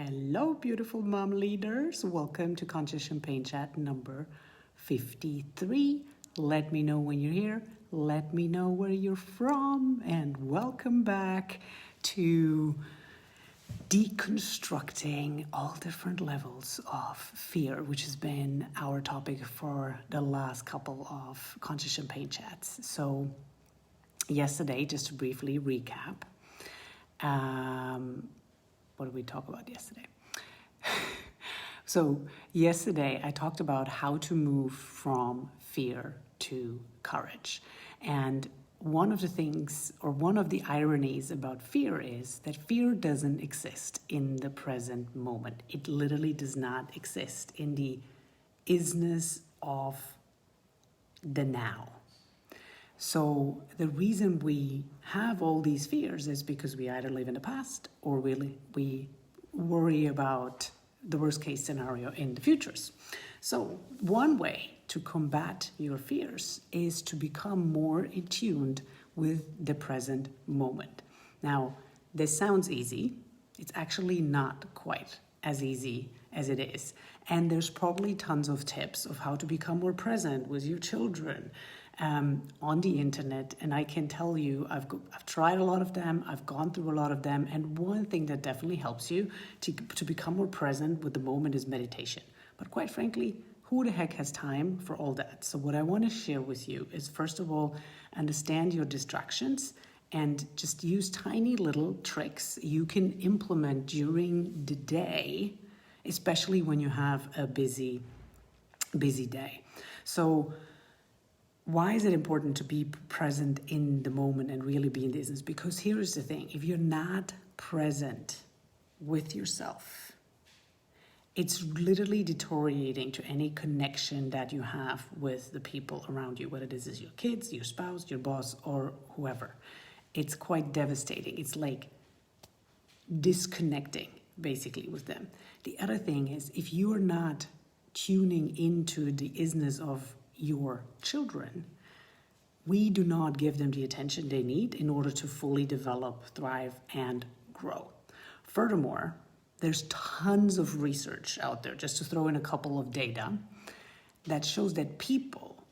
Hello, beautiful mom leaders. Welcome to Conscious Champagne Chat number 53. Let me know when you're here. Let me know where you're from. And welcome back to deconstructing all different levels of fear, which has been our topic for the last couple of Conscious Champagne Chats. So yesterday, just to briefly recap, what did we talk about yesterday? So yesterday I talked about how to move from fear to courage. And one of the things, or one of the ironies about fear is that fear doesn't exist in the present moment. It literally does not exist in the isness of the now. So the reason we have all these fears is because we either live in the past or we worry about the worst case scenario in the futures. So one way to combat your fears is to become more attuned with the present moment. Now, this sounds easy. It's actually not quite as easy as it is. And there's probably tons of tips of how to become more present with your children on the internet. And I can tell you, I've tried a lot of them. I've gone through a lot of them. And one thing that definitely helps you to become more present with the moment is meditation. But quite frankly, who the heck has time for all that? So what I want to share with you is, first of all, understand your distractions and just use tiny little tricks you can implement during the day, especially when you have a busy day. So why is it important to be present in the moment and really be in the business? Because here is the thing. If you're not present with yourself, it's literally deteriorating to any connection that you have with the people around you, whether this is your kids, your spouse, your boss, or whoever. It's quite devastating. It's like disconnecting basically with them. The other thing is, if you are not tuning into the isness of your children, we do not give them the attention they need in order to fully develop, thrive, and grow. Furthermore, there's tons of research out there, just to throw in a couple of data, that shows that people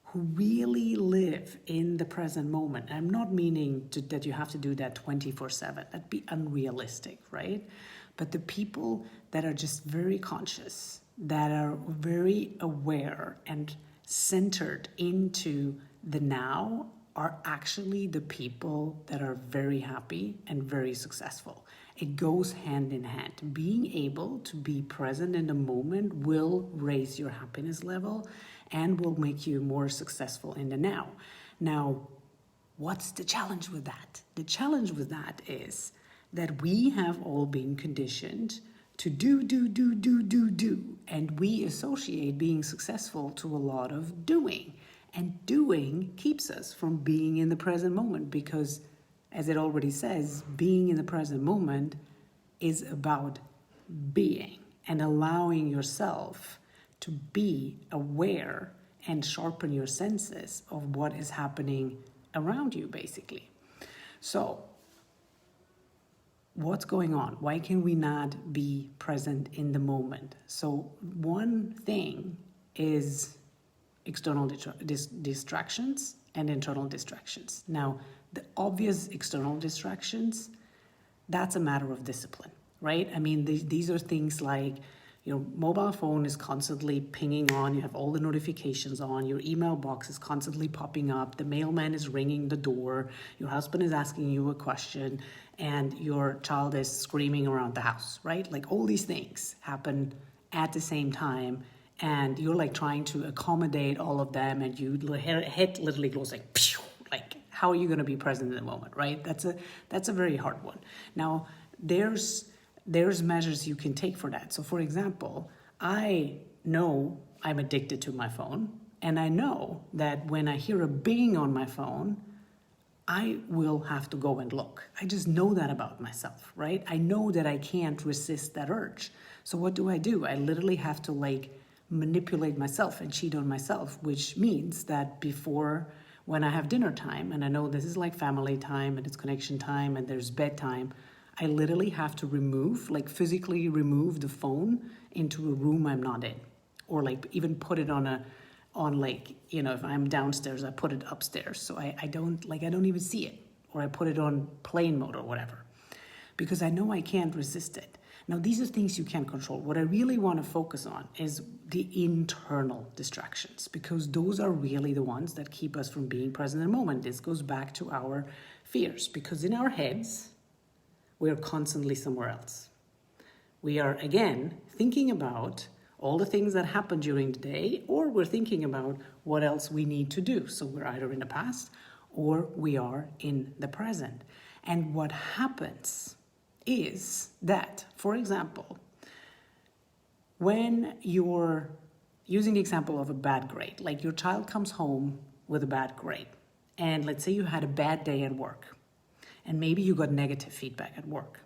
who really live in the present moment, I'm not meaning that you have to do that 24/7, that'd be unrealistic, right? But the people that are just very conscious, that are very aware and centered into the now, are actually the people that are very happy and very successful. It goes hand in hand. Being able to be present in the moment will raise your happiness level and will make you more successful in the now. Now, what's the challenge with that? The challenge with that is that we have all been conditioned to do, and we associate being successful to a lot of doing. And doing keeps us from being in the present moment because, as it already says, being in the present moment is about being and allowing yourself to be aware and sharpen your senses of what is happening around you, basically. So, what's going on? Why can we not be present in the moment? So one thing is external distractions and internal distractions. Now, the obvious external distractions, that's a matter of discipline, right? I mean, these are things like your mobile phone is constantly pinging on, you have all the notifications on, your email box is constantly popping up, the mailman is ringing the door, your husband is asking you a question, and your child is screaming around the house, right? Like all these things happen at the same time, and you're like trying to accommodate all of them, and you hit literally goes like, pew, like how are you going to be present in the moment, right? That's a very hard one. Now, there's measures you can take for that. So for example, I know I'm addicted to my phone, and I know that when I hear a bing on my phone, I will have to go and look. I just know that about myself, right? I know that I can't resist that urge. So what do? I literally have to like manipulate myself and cheat on myself, which means that before, when I have dinner time, and I know this is like family time and it's connection time and there's bedtime, I literally have to physically remove the phone into a room I'm not in. Or like even put it if I'm downstairs, I put it upstairs. So I don't even see it. Or I put it on plane mode or whatever. Because I know I can't resist it. Now, these are things you can't control. What I really want to focus on is the internal distractions, because those are really the ones that keep us from being present in the moment. This goes back to our fears, because in our heads, we are constantly somewhere else. We are, again, thinking about all the things that happened during the day, or we're thinking about what else we need to do. So we're either in the past or we are in the present. And what happens is that, for example, when you're using the example of a bad grade, like your child comes home with a bad grade, and let's say you had a bad day at work, and maybe you got negative feedback at work.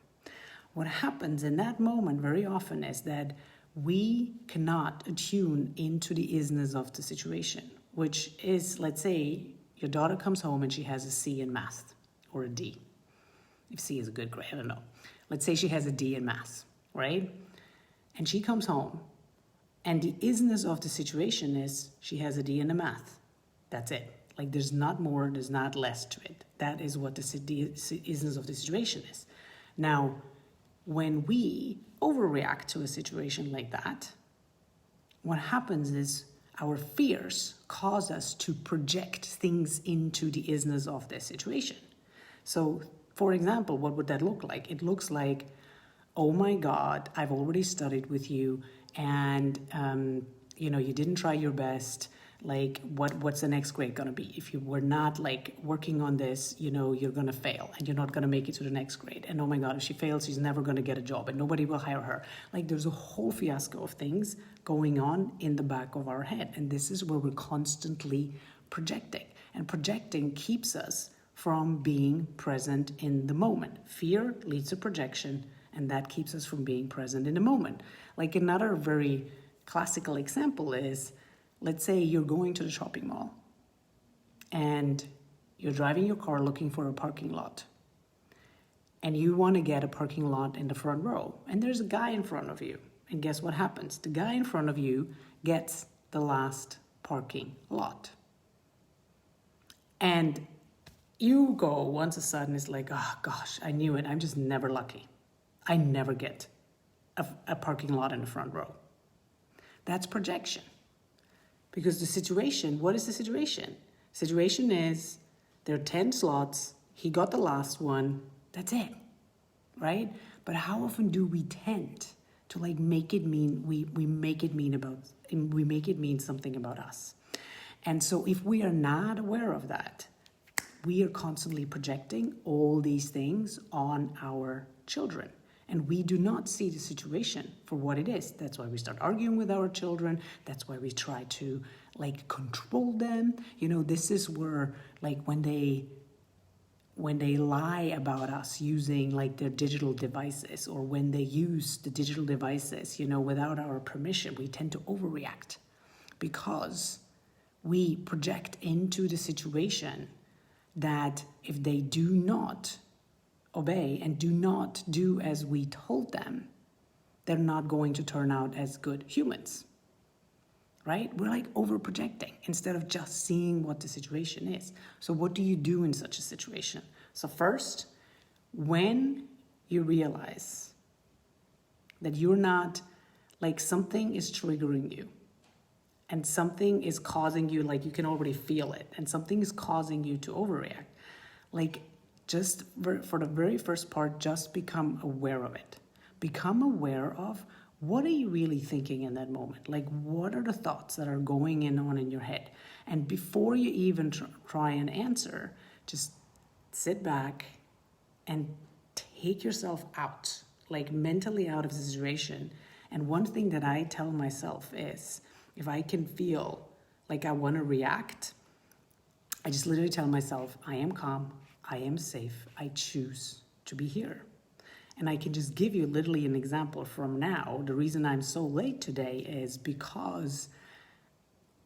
What happens in that moment very often is that we cannot attune into the isness of the situation, which is, let's say, your daughter comes home and she has a C in math, or a D. If C is a good grade, I don't know. Let's say she has a D in math, right? And she comes home, and the isness of the situation is she has a D in the math. That's it. Like, there's not more, there's not less to it. That is what the isness of the situation is. Now, when we overreact to a situation like that, what happens is our fears cause us to project things into the isness of the situation. So, for example, what would that look like? It looks like, oh my God, I've already studied with you, and you didn't try your best. Like, what's the next grade gonna be? If you were not working on this, you're gonna fail, and you're not gonna make it to the next grade. And oh my God, if she fails, she's never gonna get a job, and nobody will hire her. Like, there's a whole fiasco of things going on in the back of our head, and this is where we're constantly projecting. And projecting keeps us from being present in the moment. Fear leads to projection, and that keeps us from being present in the moment. Like, another very classical example is, let's say you're going to the shopping mall and you're driving your car looking for a parking lot, and you want to get a parking lot in the front row, and there's a guy in front of you, and guess what happens? The guy in front of you gets the last parking lot. And you go once a sudden, it's like, oh gosh, I knew it. I'm just never lucky. I never get a parking lot in the front row. That's projection. Because the situation, what is the situation? Situation is there are 10 slots. He got the last one. That's it, right? But how often do we tend to make it mean, we make it mean something about us? And so if we are not aware of that, we are constantly projecting all these things on our children. And we do not see the situation for what it is. That's why we start arguing with our children. That's why we try to control them. This is where when they lie about us using their digital devices, or when they use the digital devices, without our permission, we tend to overreact because we project into the situation that if they do not obey and do not do as we told them, they're not going to turn out as good humans, right? We're over projecting instead of just seeing what the situation is. So what do you do in such a situation? So first, when you realize that you're not, something is triggering you, and something is causing you, you can already feel it, and something is causing you to overreact, just for the very first part, just become aware of it. Become aware of, what are you really thinking in that moment? What are the thoughts that are going on in your head? And before you even try and answer, just sit back and take yourself out, mentally out of the situation. And one thing that I tell myself is, if I can feel like I want to react, I just literally tell myself, I am calm, I am safe, I choose to be here. And I can just give you literally an example from now. The reason I'm so late today is because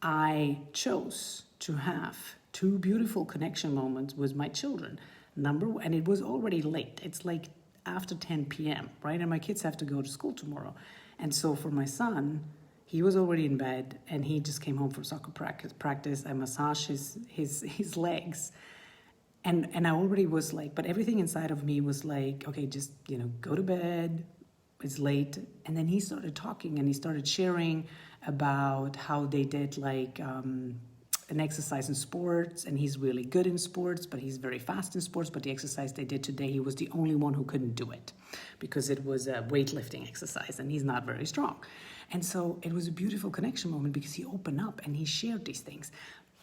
I chose to have 2 beautiful connection moments with my children. And it was already late. It's after 10 p.m., right? And my kids have to go to school tomorrow. And so for my son, he was already in bed and he just came home from soccer practice. I massaged his legs. And I already was like, but everything inside of me was like, okay, just, go to bed. It's late. And then he started talking and he started sharing about how they did like an exercise in sports, and he's really good in sports, but he's very fast in sports. But the exercise they did today, he was the only one who couldn't do it because it was a weightlifting exercise and he's not very strong. And so it was a beautiful connection moment because he opened up and he shared these things.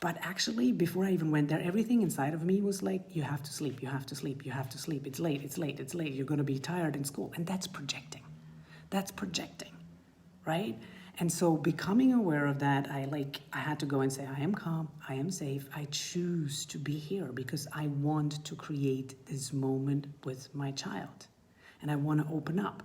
But actually, before I even went there, everything inside of me was like, you have to sleep, you have to sleep, you have to sleep. It's late, it's late, it's late. You're going to be tired in school. And that's projecting. That's projecting, right? And so becoming aware of that, I had to go and say, I am calm, I am safe, I choose to be here because I want to create this moment with my child. And I want to open up.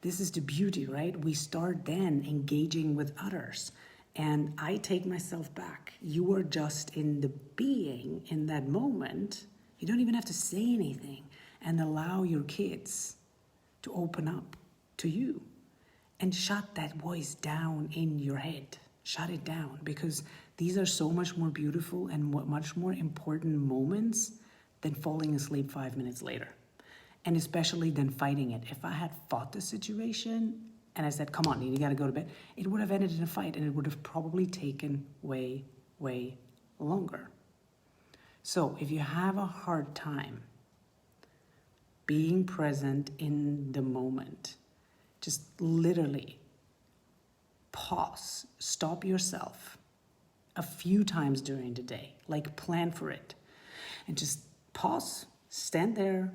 This is the beauty, right? We start then engaging with others. And I take myself back. You are just in the being in that moment. You don't even have to say anything, and allow your kids to open up to you. And shut that voice down in your head. Shut it down, because these are so much more beautiful and much more important moments than falling asleep 5 minutes later. And especially than fighting it. If I had fought the situation and I said, come on, you gotta go to bed, it would have ended in a fight and it would have probably taken way, way longer. So if you have a hard time being present in the moment, just literally pause, stop yourself a few times during the day, like plan for it, and just pause, stand there,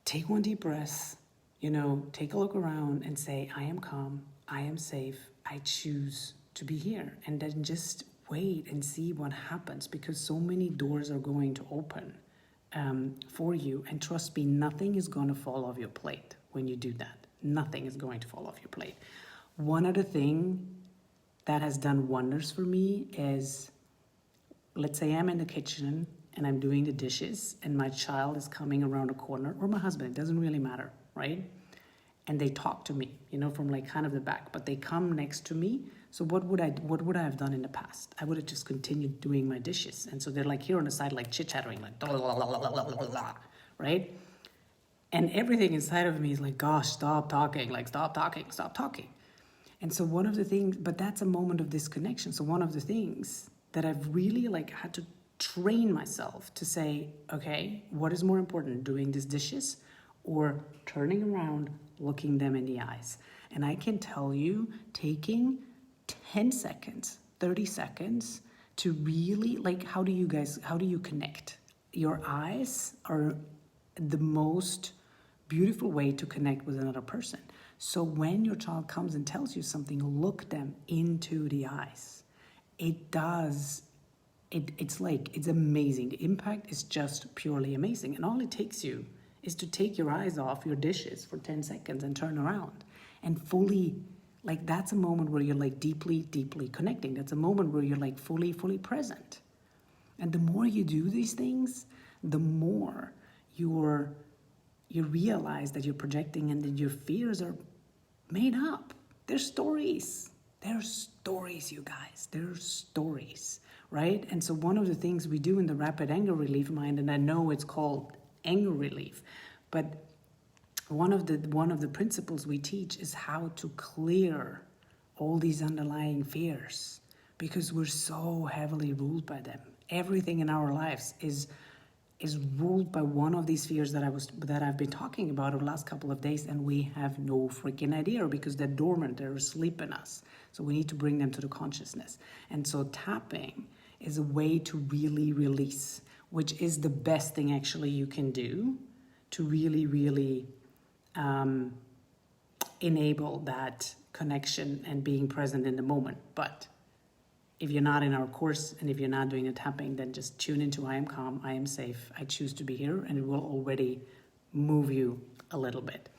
take one deep breath, take a look around and say, I am calm, I am safe, I choose to be here. And then just wait and see what happens, because so many doors are going to open for you. And trust me, nothing is going to fall off your plate when you do that. Nothing is going to fall off your plate. One other thing that has done wonders for me is, let's say I'm in the kitchen and I'm doing the dishes and my child is coming around a corner, or my husband, it doesn't really matter, right? And they talk to me, from like kind of the back, but they come next to me. So what would I have done in the past? I would have just continued doing my dishes. And so they're like here on the side, like chit-chattering, like, right? And everything inside of me is like, gosh, stop talking, like, stop talking, stop talking. And so one of the things, but that's a moment of disconnection. So one of the things that I've really had to train myself to say, okay, what is more important, doing these dishes or turning around, looking them in the eyes? And I can tell you, taking 10 seconds, 30 seconds to really, how do you connect? Your eyes are the most beautiful way to connect with another person. So when your child comes and tells you something, look them into the eyes. It's amazing. The impact is just purely amazing. And all it takes you is to take your eyes off your dishes for 10 seconds and turn around and fully, that's a moment where you're deeply, deeply connecting. That's a moment where you're fully, fully present. And the more you do these things, the more you realize that you're projecting and that your fears are made up. They're stories. They're stories, you guys. They're stories, right? And so one of the things we do in the Rapid Anger Relief Mind, and I know it's called anger relief, but one of the principles we teach is how to clear all these underlying fears, because we're so heavily ruled by them. Everything in our lives is ruled by one of these fears that I've been talking about over the last couple of days, and we have no freaking idea because they're dormant, they're asleep in us. So we need to bring them to the consciousness. And so tapping is a way to really release, which is the best thing actually you can do to really, really enable that connection and being present in the moment. But if you're not in our course and if you're not doing the tapping, then just tune into I am calm, I am safe, I choose to be here, and it will already move you a little bit.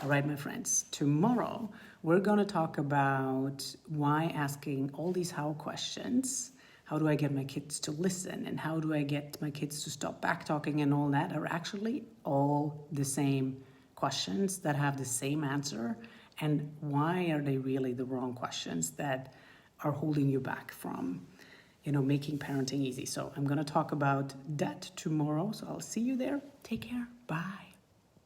All right, my friends, tomorrow we're going to talk about why asking all these how questions, how do I get my kids to listen, and how do I get my kids to stop back talking and all that, are actually all the same questions that have the same answer, and why are they really the wrong questions that are holding you back from, making parenting easy. So I'm going to talk about that tomorrow. So I'll see you there. Take care. Bye.